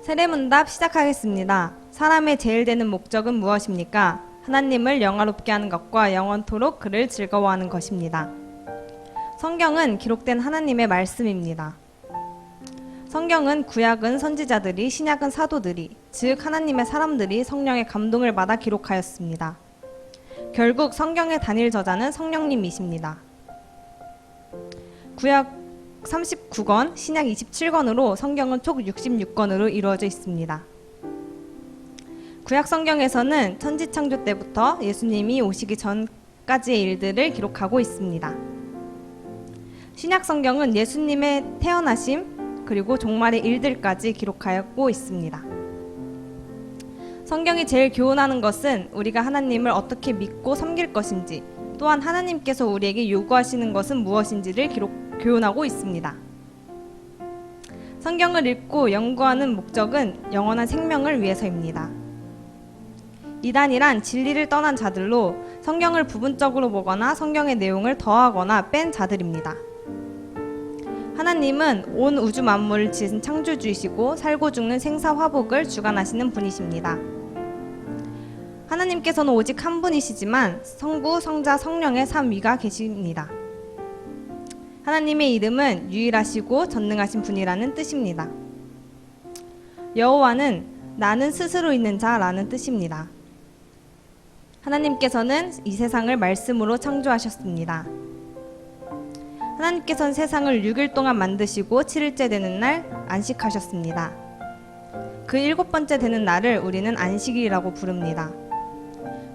세례문답 시작하겠습니다. 사람의 제일 되는 목적은 무엇입니까? 하나님을 영화롭게 하는 것과 영원토록 그를 즐거워하는 것입니다. 성경은 기록된 하나님의 말씀입니다. 성경은 구약은 선지자들이, 신약은 사도들이, 즉 하나님의 사람들이 성령의 감동을 받아 기록하였습니다. 결국 성경의 단일 저자는 성령님이십니다. 구약 39권, 신약 27권으로 성경은 총 66권으로 이루어져 있습니다. 구약 성경에서는 천지창조 때부터 예수님이 오시기 전까지의 일들을 기록하고 있습니다. 신약 성경은 예수님의 태어나심 그리고 종말의 일들까지 기록하고 있습니다. 성경이 제일 교훈하는 것은 우리가 하나님을 어떻게 믿고 섬길 것인지, 또한 하나님께서 우리에게 요구하시는 것은 무엇인지를 교훈하고 있습니다. 성경을 읽고 연구하는 목적은 영원한 생명을 위해서입니다. 이단이란 진리를 떠난 자들로 성경을 부분적으로 보거나 성경의 내용을 더하거나 뺀 자들입니다. 하나님은 온 우주 만물을 지은 창조주이시고 살고 죽는 생사화복을 주관하시는 분이십니다. 하나님께서는 오직 한 분이시지만 성부, 성자, 성령의 삼위가 계십니다. 하나님의 이름은 유일하시고 전능하신 분이라는 뜻입니다. 여호와는 나는 스스로 있는 자라는 뜻입니다. 하나님께서는 이 세상을 말씀으로 창조하셨습니다. 하나님께서는 세상을 6일 동안 만드시고 7일째 되는 날 안식하셨습니다. 그 7번째 되는 날을 우리는 안식일이라고 부릅니다.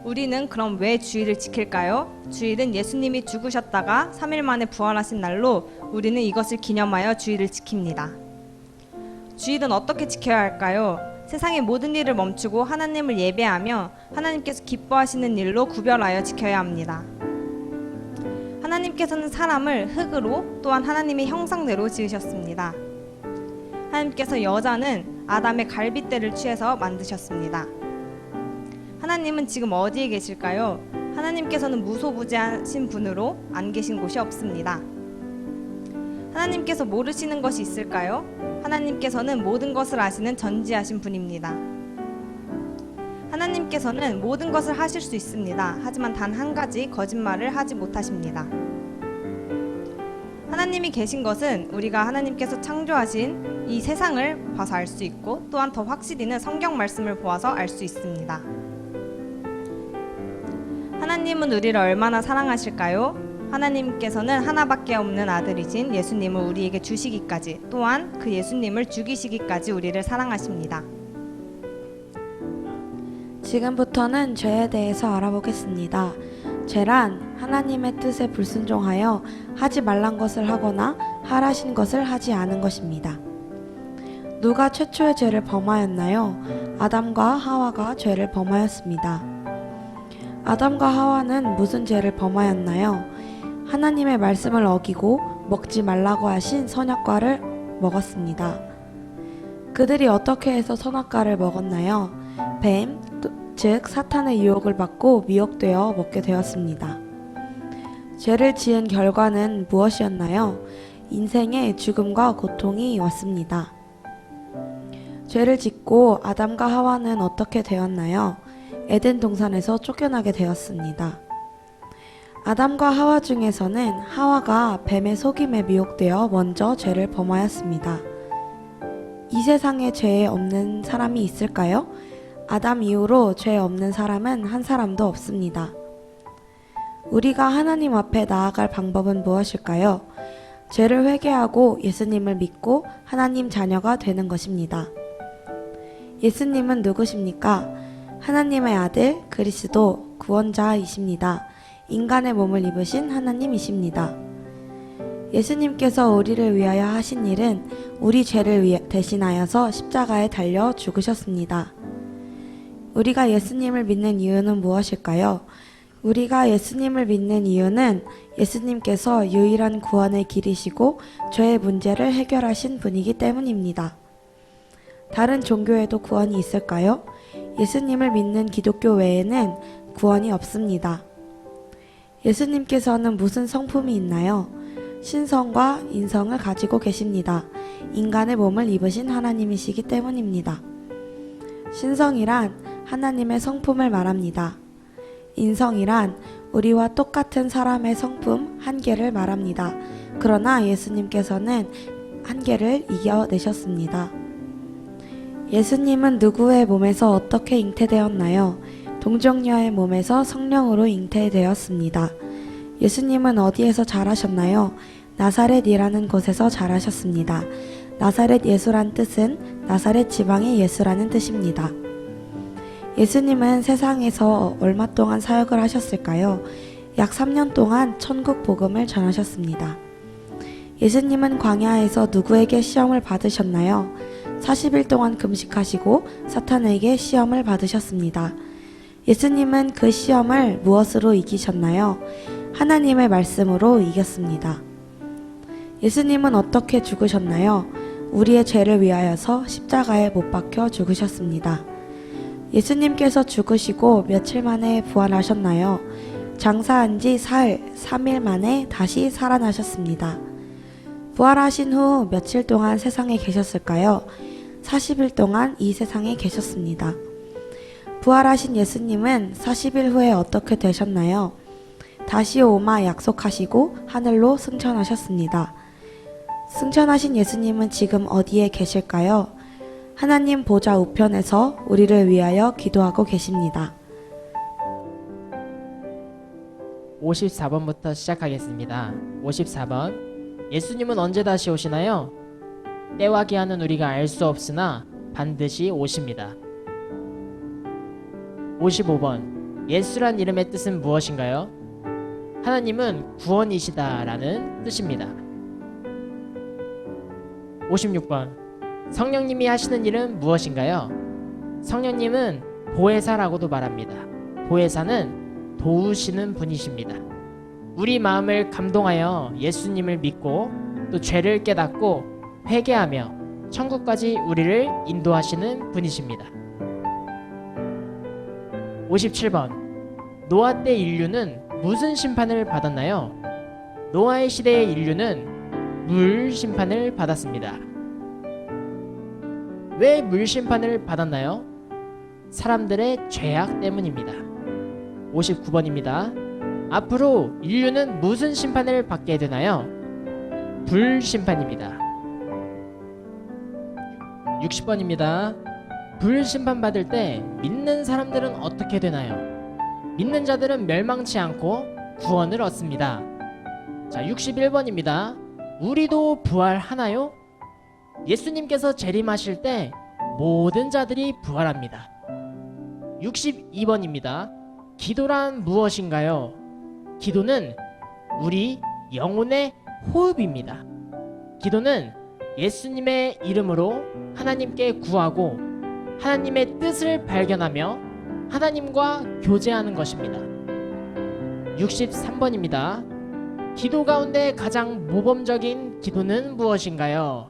우리는 그럼 왜 주일을 지킬까요? 주일은 예수님이 죽으셨다가 3일 만에 부활하신 날로 우리는 이것을 기념하여 주일을 지킵니다. 주일은 어떻게 지켜야 할까요? 세상의 모든 일을 멈추고 하나님을 예배하며 하나님께서 기뻐하시는 일로 구별하여 지켜야 합니다. 하나님께서는 사람을 흙으로 또한 하나님의 형상대로 지으셨습니다. 하나님께서 여자는 아담의 갈빗대를 취해서 만드셨습니다. 하나님은 지금 어디에 계실까요? 하나님께서는 무소부재하신 분으로 안 계신 곳이 없습니다. 하나님께서 모르시는 것이 있을까요? 하나님께서는 모든 것을 아시는 전지하신 분입니다. 하나님께서는 모든 것을 하실 수 있습니다. 하지만 단 한 가지 거짓말을 하지 못하십니다. 하나님이 계신 것은 우리가 하나님께서 창조하신 이 세상을 봐서 알 수 있고, 또한 더 확실히는 성경 말씀을 보아서 알 수 있습니다. 하나님은 우리를 얼마나 사랑하실까요? 하나님께서는 하나밖에 없는 아들이신 예수님을 우리에게 주시기까지, 또한 그 예수님을 죽이시기까지 우리를 사랑하십니다. 지금부터는 죄에 대해서 알아보겠습니다. 죄란 하나님의 뜻에 불순종하여 하지 말란 것을 하거나 하라신 것을 하지 않은 것입니다. 누가 최초의 죄를 범하였나요? 아담과 하와가 죄를 범하였습니다. 아담과 하와는 무슨 죄를 범하였나요? 하나님의 말씀을 어기고 먹지 말라고 하신 선악과를 먹었습니다. 그들이 어떻게 해서 선악과를 먹었나요? 뱀, 즉 사탄의 유혹을 받고 미혹되어 먹게 되었습니다. 죄를 지은 결과는 무엇이었나요? 인생에 죽음과 고통이 왔습니다. 죄를 짓고 아담과 하와는 어떻게 되었나요? 에덴 동산에서 쫓겨나게 되었습니다. 아담과 하와 중에서는 하와가 뱀의 속임에 미혹되어 먼저 죄를 범하였습니다. 이 세상에 죄 없는 사람이 있을까요? 아담 이후로 죄 없는 사람은 한 사람도 없습니다. 우리가 하나님 앞에 나아갈 방법은 무엇일까요? 죄를 회개하고 예수님을 믿고 하나님 자녀가 되는 것입니다. 예수님은 누구십니까? 하나님의 아들 그리스도 구원자이십니다. 인간의 몸을 입으신 하나님이십니다. 예수님께서 우리를 위하여 하신 일은 우리 죄를 대신하여서 십자가에 달려 죽으셨습니다. 우리가 예수님을 믿는 이유는 무엇일까요? 우리가 예수님을 믿는 이유는 예수님께서 유일한 구원의 길이시고 죄의 문제를 해결하신 분이기 때문입니다. 다른 종교에도 구원이 있을까요? 예수님을 믿는 기독교 외에는 구원이 없습니다. 예수님께서는 무슨 성품이 있나요? 신성과 인성을 가지고 계십니다. 인간의 몸을 입으신 하나님이시기 때문입니다. 신성이란 하나님의 성품을 말합니다. 인성이란 우리와 똑같은 사람의 성품 한계를 말합니다. 그러나 예수님께서는 한계를 이겨내셨습니다. 예수님은 누구의 몸에서 어떻게 잉태되었나요? 동정녀의 몸에서 성령으로 잉태되었습니다. 예수님은 어디에서 자라셨나요? 나사렛이라는 곳에서 자라셨습니다. 나사렛 예수란 뜻은 나사렛 지방의 예수라는 뜻입니다. 예수님은 세상에서 얼마 동안 사역을 하셨을까요? 약 3년 동안 천국 복음을 전하셨습니다. 예수님은 광야에서 누구에게 시험을 받으셨나요? 40일 동안 금식하시고 사탄에게 시험을 받으셨습니다. 예수님은 그 시험을 무엇으로 이기셨나요? 하나님의 말씀으로 이겼습니다. 예수님은 어떻게 죽으셨나요? 우리의 죄를 위하여서 십자가에 못 박혀 죽으셨습니다. 예수님께서 죽으시고 며칠 만에 부활하셨나요? 장사한 지 사흘, 3일 만에 다시 살아나셨습니다. 부활하신 후 며칠 동안 세상에 계셨을까요? 40일 동안 이 세상에 계셨습니다. 부활하신 예수님은 40일 후에 어떻게 되셨나요? 다시 오마 약속하시고 하늘로 승천하셨습니다. 승천하신 예수님은 지금 어디에 계실까요? 하나님 보좌 우편에서 우리를 위하여 기도하고 계십니다. 54번부터 시작하겠습니다. 54번. 예수님은 언제 다시 오시나요? 때와 기한은 우리가 알 수 없으나 반드시 오십니다. 55번. 예수란 이름의 뜻은 무엇인가요? 하나님은 구원이시다라는 뜻입니다. 56번. 성령님이 하시는 일은 무엇인가요? 성령님은 보혜사라고도 말합니다. 보혜사는 도우시는 분이십니다. 우리 마음을 감동하여 예수님을 믿고 또 죄를 깨닫고 회개하며 천국까지 우리를 인도하시는 분이십니다. 57번. 노아 때 인류는 무슨 심판을 받았나요? 노아의 시대의 인류는 물 심판을 받았습니다. 왜 물 심판을 받았나요? 사람들의 죄악 때문입니다. 59번입니다. 앞으로 인류는 무슨 심판을 받게 되나요? 불 심판입니다. 60번입니다. 불 심판 받을 때 믿는 사람들은 어떻게 되나요? 믿는 자들은 멸망치 않고 구원을 얻습니다. 자, 61번입니다. 우리도 부활하나요? 예수님께서 재림하실 때 모든 자들이 부활합니다. 62번입니다. 기도란 무엇인가요? 기도는 우리 영혼의 호흡입니다. 기도는 예수님의 이름으로 하나님께 구하고 하나님의 뜻을 발견하며 하나님과 교제하는 것입니다. 63번입니다. 기도 가운데 가장 모범적인 기도는 무엇인가요?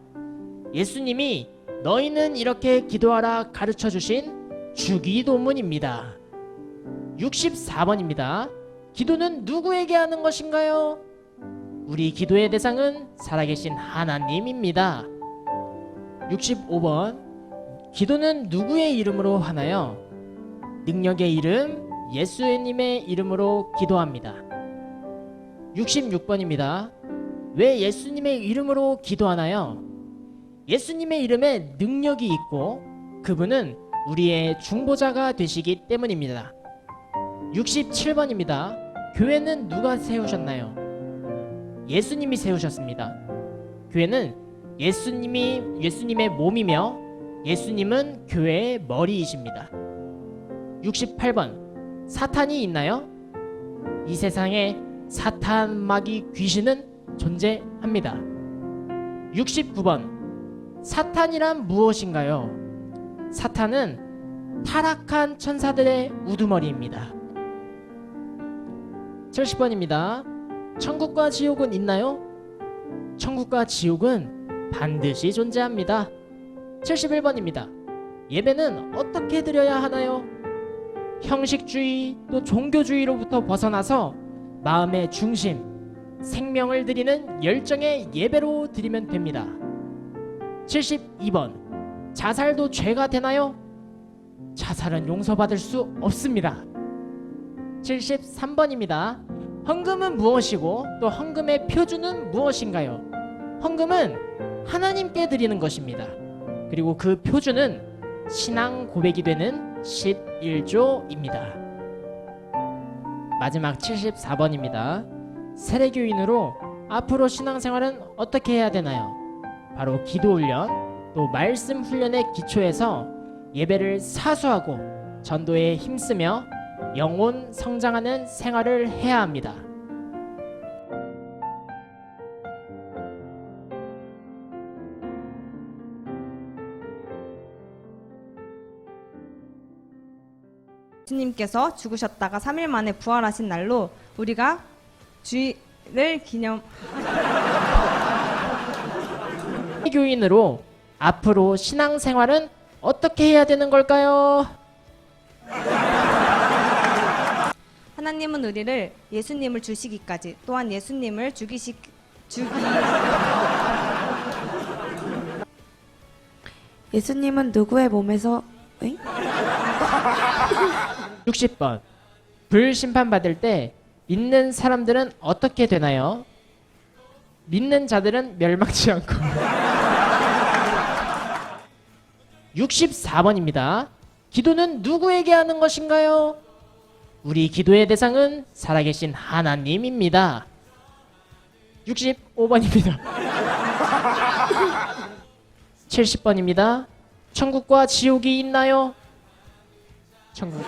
예수님이 너희는 이렇게 기도하라 가르쳐 주신 주기도문입니다. 64번입니다. 기도는 누구에게 하는 것인가요? 우리 기도의 대상은 살아계신 하나님입니다. 65번. 기도는 누구의 이름으로 하나요? 능력의 이름 예수님의 이름으로 기도합니다. 66번입니다. 왜 예수님의 이름으로 기도하나요? 예수님의 이름에 능력이 있고 그분은 우리의 중보자가 되시기 때문입니다. 67번입니다. 교회는 누가 세우셨나요? 예수님이 세우셨습니다. 교회는 예수님의 몸이며 예수님은 교회의 머리이십니다. 68번. 사탄이 있나요? 이 세상에 사탄, 마귀, 귀신은 존재합니다. 69번. 사탄이란 무엇인가요? 사탄은 타락한 천사들의 우두머리입니다. 70번입니다. 천국과 지옥은 있나요? 천국과 지옥은 반드시 존재합니다. 71번입니다. 예배는 어떻게 드려야 하나요? 형식주의 또 종교주의로부터 벗어나서 마음의 중심, 생명을 드리는 열정의 예배로 드리면 됩니다. 72번. 자살도 죄가 되나요? 자살은 용서받을 수 없습니다. 73번입니다. 헌금은 무엇이고 또 헌금의 표준은 무엇인가요? 헌금은 하나님께 드리는 것입니다. 그리고 그 표준은 신앙 고백이 되는 11조입니다. 마지막 74번입니다. 세례교인으로 앞으로 신앙생활은 어떻게 해야 되나요? 바로 기도훈련, 또 말씀 훈련의 기초에서 예배를 사수하고 전도에 힘쓰며 영혼 성장하는 생활을 해야 합니다. 예수님께서 죽으셨다가 3일 만에 부활하신 날로 우리가 주일을 기념 교인으로 앞으로 신앙생활은 어떻게 해야 되는 걸까요? 하나님은 우리를 예수님을 주시기까지 또한 예수님을 예수님은 누구의 몸에서 60번. 불심판 받을 때 믿는 사람들은 어떻게 되나요? 믿는 자들은 멸망치 않고 64번입니다. 기도는 누구에게 하는 것인가요? 우리 기도의 대상은 살아계신 하나님입니다. 65번입니다. 70번입니다. 천국과 지옥이 있나요? 천국.